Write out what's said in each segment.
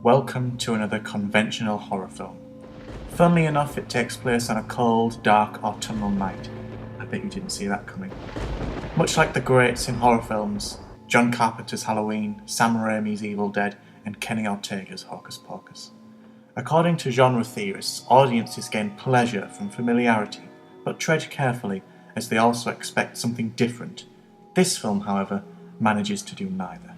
Welcome to another conventional horror film. Funnily enough, it takes place on a cold, dark autumnal night. I bet you didn't see that coming. Much like the greats in horror films, John Carpenter's Halloween, Sam Raimi's Evil Dead, and Kenny Ortega's Hocus Pocus. According to genre theorists, audiences gain pleasure from familiarity, but tread carefully as they also expect something different. This film, however, manages to do neither.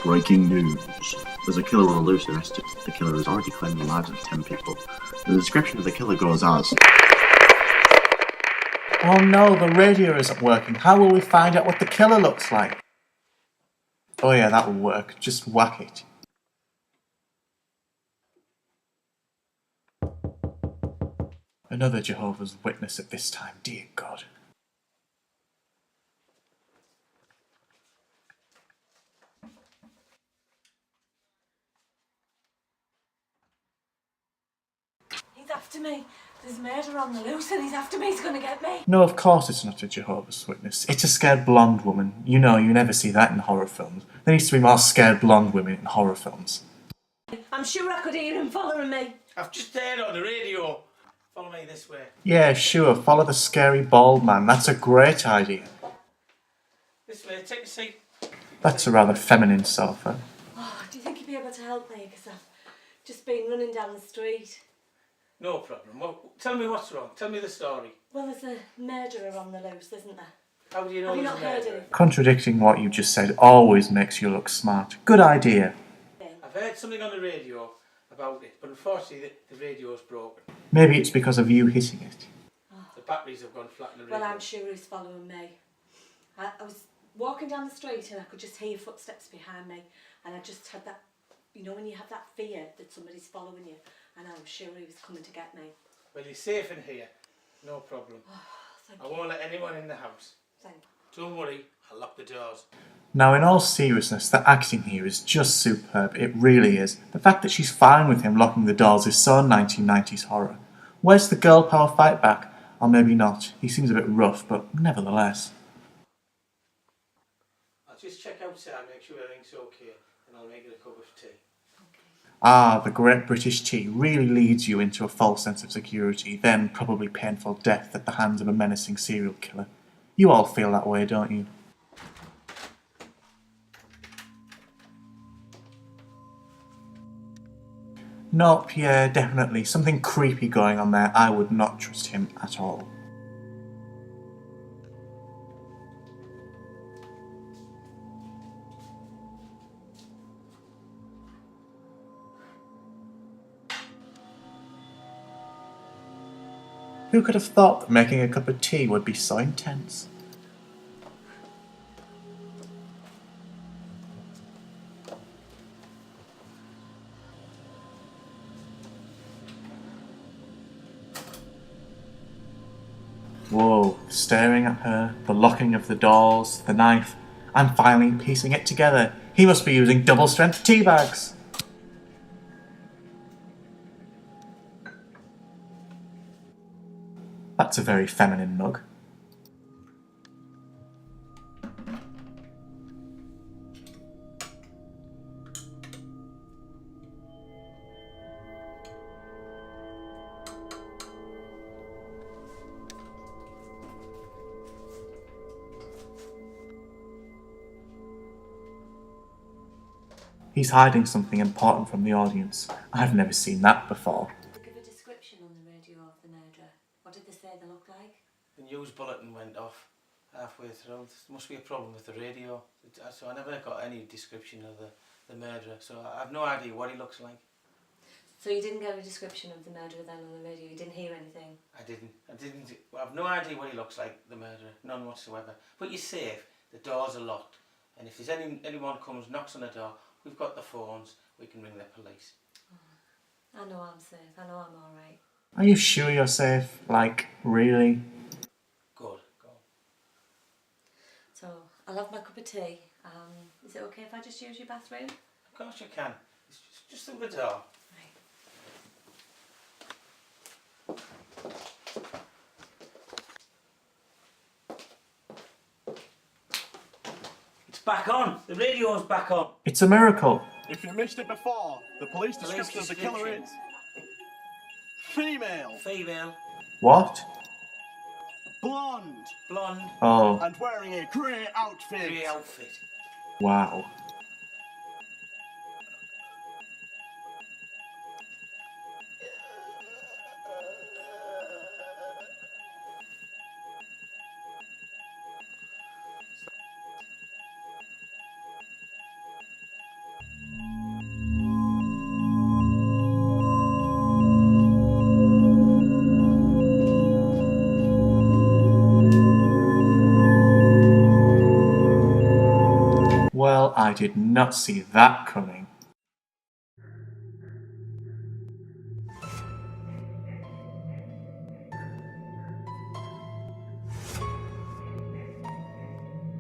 Breaking news. There's a killer on the loose arrested. The killer has already claimed the lives of 10 people. The description of the killer goes as... Oh no, the radio isn't working. How will we find out what the killer looks like? Oh yeah, that will work. Just whack it. Another Jehovah's Witness at this time, dear God. He's after me. There's murder on the loose and he's after me. He's going to get me. No, of course it's not a Jehovah's Witness. It's a scared blonde woman. You know, you never see that in horror films. There needs to be more scared blonde women in horror films. I'm sure I could hear him following me. I've just heard it on the radio. Follow me this way. Yeah, sure, follow the scary bald man. That's a great idea. This way, take a seat. That's a rather feminine sofa. Oh, do you think you'd be able to help me? Because I've just been running down the street. No problem. Well, tell me what's wrong. Tell me the story. Well, there's a murderer on the loose, isn't there? How do you know Have you he's not a heard murderer? it? Contradicting what you just said always makes you look smart. Good idea. I've heard something on the radio about it, but unfortunately the radio's broken. Maybe it's because of you hitting it. The batteries have gone flat in the radio. Well, I'm sure he's following me. I was walking down the street and I could just hear footsteps behind me. And I just had that, you know, when you have that fear that somebody's following you. And I'm sure he was coming to get me. Well, you're safe in here. No problem. Thank I you. won't let anyone in the house. Thank you. Don't worry, I'll lock the doors. Now, in all seriousness, the acting here is just superb. It really is. The fact that she's fine with him locking the doors is so 1990s horror. Where's the girl power fight back? Or maybe not. He seems a bit rough, but nevertheless. I'll just check outside, make sure everything's okay, and I'll make it a cup of tea. Ah, the great British tea really leads you into a false sense of security, then probably painful death at the hands of a menacing serial killer. You all feel that way, don't you? Nope, yeah, definitely. Something creepy going on there. I would not trust him at all. Who could have thought that making a cup of tea would be so intense? Whoa, staring at her, the locking of the doors, the knife. I'm finally piecing it together. He must be using double-strength tea bags. That's a very feminine mug. He's hiding something important from the audience. I've never seen that before. Give a description on the radio of the murderer. What did they say they looked like? The news bulletin went off halfway through. There must be a problem with the radio. So I never got any description of the murderer. So I have no idea what he looks like. So you didn't get a description of the murderer then on the radio? You didn't hear anything? I didn't. I have no idea what he looks like, the murderer. None whatsoever. But you're safe. The doors are locked. And if there's anyone comes, knocks on the door, we've got the phones. We can ring the police. I know I'm safe. I know I'm all right. Are you sure you're safe? Like, really? Good. Go on. I'll have my cup of tea. Is it okay if I just use your bathroom? Of course you can. It's just through the door. Right. It's back on. The radio's back on. It's a miracle. If you missed it before, the police Police description of the killer description. is female, Female, What? blonde, blonde, Oh, and wearing a grey outfit. grey outfit. wow. Well, I did not see that coming.